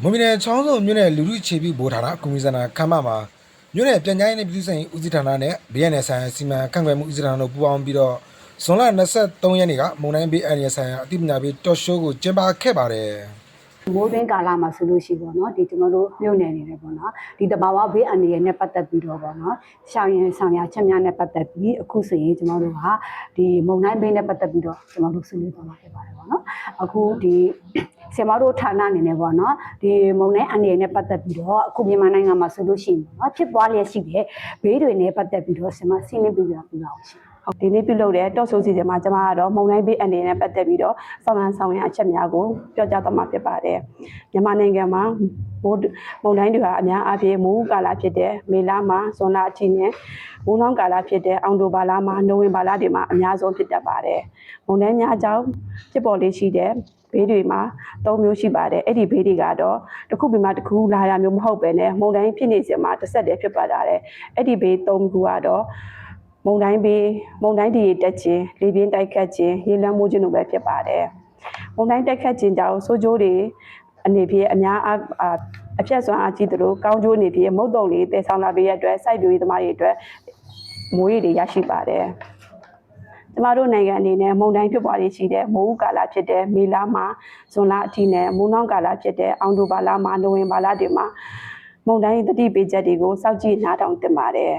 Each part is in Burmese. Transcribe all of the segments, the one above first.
မွန်ပြည်နယ်ချောင်းစုံမြို့နယ်လူထုခြေပြုဗိုလ်ဌာနကွန်မြူစနာခမ်းမမှာမြို့နယ်ပြန်ကြားရေးနဲ့ပြည်သူ့ဆိုင်ဦးစီးဌာနနဲ့ BNN ဆိုင်ရာစီမံခန့်ခွဲမှုဦးစီးဌာနတို့ပူးပေါင်းပြီးတော့ဇွန်လ23ရက်နေ့ကမုန်တိုင်းဘေးအန္တရာယ်ဆိုင်ရာအသိပညာပေးတော်ရှိုးကိုကျင်းပခဲ့ပါတယ်မိုးတွင်းကာလမှာဆိုလို့ရှိပေါ့နော်ဒီကျွန်တော်တို့မြို့နယ်နေတယ်ပေါ့နော်ဒီတဘာဝဘေးအန္တရာယ်နဲ့ပတ်သက်ပြီးတော့ပေါ့နော်ရှောင်းရင်ဆောင်ရချက်များနဲ့ပတ်သက်ပြီးအခုဆိုရင်ကျွန်တော်တို့ဟာဒီမုန်တိုင်းဘေးနဲ့ပတ်သက်ပြီးတော့ကျွန်တော်တို့ဆွေးနွေးသွားမှာဖြစ်ပါတယ်ပေါ့နော်အခုဒီဆင်မတို့ဌာနအနေနဲ့ပေါ့နော်ဒီမုန်တိုင်းအန္တရာယ်နဲ့ပတ်သက်ပြီးတော့အခုမြန်မာနိုင်ငံမှာဆိုလို့ရှိရင်ပေါ့နော်ဖြစ်ပွားလျက်ရှိတဲ့ဘေးတွေနဲ့ပတ်သက်ပြီးတော့ဆင်မဆင်းနေပြီးပြပါအောင်ရှင်ဟုတ်ဒီနေ့ပြုလုပ်တဲ့တော့ဆိုစီစဉ်မှာကျွန်မကတော့မုံတိုင်းဘေးအနေနဲ့ပတ်သက်ပြီးတော့ဆောင်ရန်အချက်များကိုပြောကြားသွားမှာဖြစ်ပါတယ်မြန်မာနိုင်ငံမှာမုံတိုင်းတွေဟာအများအားဖြင့်မိုးကာလဖြစ်တဲ့မေလမှာဇွန်လအထိနဲ့မိုးနှောင်းကာလဖြစ်တဲ့အောက်တိုဘာလမှာနိုဝင်ဘာလတွေမှာအများဆုံးဖြစ်တတ်ပါတယ်မုံတိုင်းများအကြောင်းဖြစ်ပေါ်လေးရှိတဲ့ဘေးတွေမှာ၃မျိုးရှိပါတယ်အဲ့ဒီဘေးတွေကတော့တစ်ခုပြီးမှတစ်ခုလာရမျိုးမဟုတ်ပဲနဲ့မုံတိုင်းဖြစ်နေစဉ်မှာတစ်ဆက်တည်းဖြစ်ပါတာတဲ့အဲ့ဒီဘေး၃ခုကတော့မုံတိုင်းတွေတက်ခြင်းလေပြင်းတိုက်ခတ်ခြင်းရေလွှမ်းမိုးခြင်းတို့ပဲဖြစ်ပါတယ်မုံတိုင်းတိုက်ခတ်ခြင်းကြောင့်ဆိုးကျိုးတွေအနေဖြင့်အများအဖြတ်စွမ်းအားကြီးသလိုကောင်းကျိုးအနေဖြင့်မုတ်တုံလေးတည်ဆောင်လာပေးရတဲ့အတွက်စိုက်ပျိုးရေးသမားတွေအတွက်မိုးရေတွေရရှိပါတယ်ကျမတို့နိုင်ငံအနေနဲ့မုန်တိုင်းဖြစ်ပွားရရှိတဲ့မိုးကာလဖြစ်တဲ့မေလမှာဇွန်လအထိနဲ့မိုးနှောင်းကာလဖြစ်တဲ့အောက်တိုဘာလမှာနိုဝင်ဘာလတွေမှာမုန်တိုင်းသတိပေးချက်တွေကိုစောင့်ကြည့်နားထောင်သင့်ပါတယ်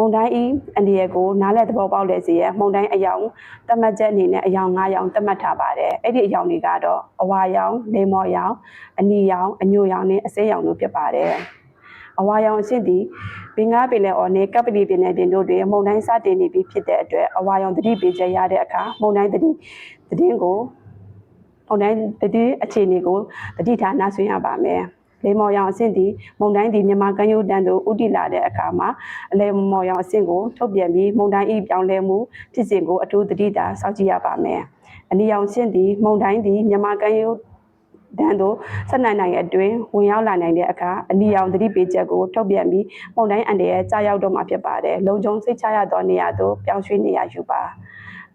မုန်တိုင်းအန္တရာယ်ကိုနားလည်သဘောပေါက်လက်စေရမုန်တိုင်းအယောင်သတ်မှတ်ချက်အနေနဲ့အယောင်9ယောင်သတ်မှတ်ထားပါတယ်အဲ့ဒီအယောင်တွေကတော့အဝါရောင်လေမော်ရောင်အနီရောင်အညိုရောင်နဲ့အစိမ်းရောင်တို့ဖြစ်ပါတယ်အဝါရောင်အဆင့်ဒီဘင်္ဂပင်လယ်အော်နဲ့ကပ္ပလီပင်လယ်ပြင်တို့တွင်မုန်တိုင်းစတင်နေပြီဖြစ်တဲ့အတွက်အဝါရောင်သတိပေးချက်ရတဲ့အခါမုန်တိုင်းသတင်းကိုမုန်တိုင်းသတင်းအခြေအနေကိုသတိထားနားဆွင့်ရပါမယ်လေမော်ရောင်အဆင့်ဒီမုန်တိုင်းဒီမြန်မာကမ်းရိုးတန်းသို့ဥတီလာတဲ့အခါမှာအလေမော်ရောင်အဆင့်ကိုထုတ်ပြန်ပြီးမုန်တိုင်းဤပြောင်းလဲမှုဖြစ်စဉ်ကိုအထူးသတိထားစောင့်ကြည့်ရပါမယ်အနီရောင်အဆင့်ဒီမုန်တိုင်းဒီမြန်မာကမ်းရိုးတန်းသို့ဆက်နိုင်အတွင်းဝင်ရောက်လာနိုင်တဲ့အခါအနီရောင်သတိပေးချက်ကိုထုတ်ပြန်ပြီးမုန်တိုင်းအန္တရာယ်ကြာရောက်တော့မှာဖြစ်ပါတယ်လုံခြုံစိတ်ချရသောနေရာသို့ပြောင်းရွှေ့နေရယူပါ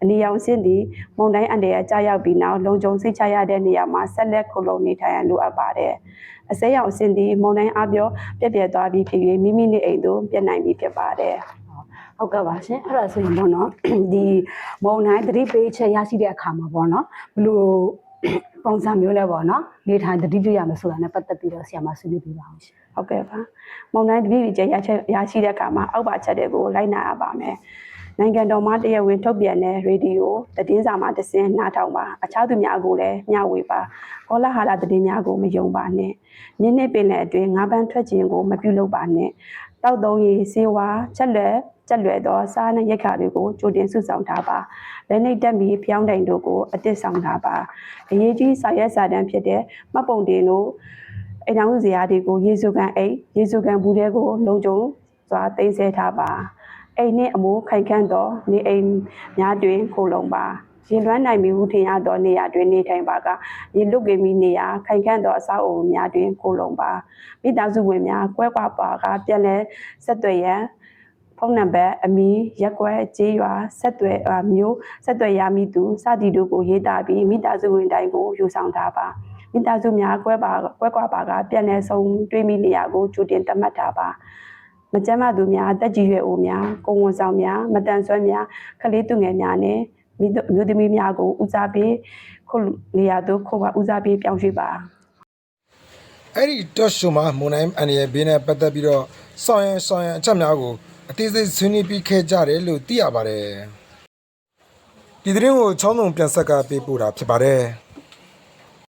အနီရောင်စင်းဒီမုန်တိုင်းအန္တရာယ်ကြာရောက်ပြီးနောက်လုံခြုံစိတ်ချရတဲ့နေရာမှာဆက်လက်ခုလုံနေထိုင်ရန်လိုအပ်ပါတယ်အစိမ်းရောင်စင်းဒီမုန်တိုင်းအပြောပြက်သွားပြီးဖြစ်၍မိမိနေအိမ်သို့ပြက်နိုင်ပြီးဖြစ်ပါတယ်ဟုတ်ကဲ့ပါရှင်အဲ့ဒါဆိုရင်ပေါ့နော်ဒီမုံတိုင်းသတိပေးချက်ရရှိတဲ့အခါမှာပေါ့နော်ဘလို့ပုံစံမျိုးနဲ့ပေါ့နော်နေထိုင်သတိပြုရမယ်ဆိုတာနဲ့ပတ်သက်ပြီးတော့ဆရာမဆွေးနွေးပြပါအောင်ရှင်ဟုတ်ကဲ့ပါမုံတိုင်းသတိပေးချက်ရရှိတဲ့အခါမှာအောက်ပါချက်တွေကိုလိုက်နာရပါမယ်နိုင်ငံတော်မှတရားဝင်ထုတ်ပြန်တဲ့ရေဒီယိုသတင်းစာမှတဆင့်နားထောင်ပါအခြားသူများကိုလည်းမျှဝေပါကောလာဟာလသတင်းများကိုမယုံပါနဲ့နင်းနေပင်လည်းအတွင်းငါးပန်းထွက်ခြင်းကိုမပြုလုပ်ပါနဲ့တောက်သုံးရေးစေဝါချက်လွယ်သောစားနပ်ရိက္ခာတွေကိုကြိုတင်စုဆောင်းထားပါလက်နှိပ်တက်ပြီးဖျောင်းတိုင်တို့ကိုအသစ်ဆောင်ထားပါအရေးကြီးစာရွက်စာတမ်းဖြစ်တဲ့မှတ်ပုံတင်တို့အိမ်အောင်စရာတွေကိုရေစုကန်ဘူးတွေကိုလုံခြုံစွာသိမ်းဆည်းထားပါအိမ်နှင့်အမိုးခိုင်ခန့်သောနေအိမ်များတွင်ခိုလုံပါရေလွှမ်းနိုင်မည်ဟုထင်ရသောနေရာတွင်နေထိုင်ပါကရေလွတ်ကင်းမီနေရာခိုင်ခန့်သောအဆောက်အအုံများတွင်ခိုလုံပါမိသားစုဝင်များကွဲကွာပါကပြန်လည်ဆက်သွယ်ရန်ဖုန်းနံပါတ်အမည်ရက်ကွက်ကြေးရွာဆက်သွယ်ရမည်သူစသည်တို့ကိုရေးသားပြီးမိသားစုဝင်တိုင်းကိုယူဆောင်ထားပါမိသားစုများကွဲကွာပါကပြန်လည်ဆုံတွေ့မိနေရာကိုကြိုတင်သတ်မှတ်ထားပါမကျန်းမာသူများတက်ကြီးရွယ်အိုများကိုဝန်ဆောင်များမတန်ဆွမ်းများကလေးသူငယ်များနဲ့မြို့သမီးများကိုဦးစားပေးခုနေရာသို့ခေါ်ပါဦးစားပေးပြောင်းရွှေ့ပါအဲ့ဒီတော့ရှိုမှာမွန်တိုင်းအန္တရာယ်ဘေးနဲ့ပတ်သက်ပြီးတော့ဆောင်ရန်အချက်များကိုအသေးစိတ်ဆွေးနွေးပြီးခဲ့ကြတယ်လို့သိရပါတယ်ဒီသတင်းကိုချောင်းစုံပြန်ဆက်ကပေးပို့တာဖြစ်ပါတယ်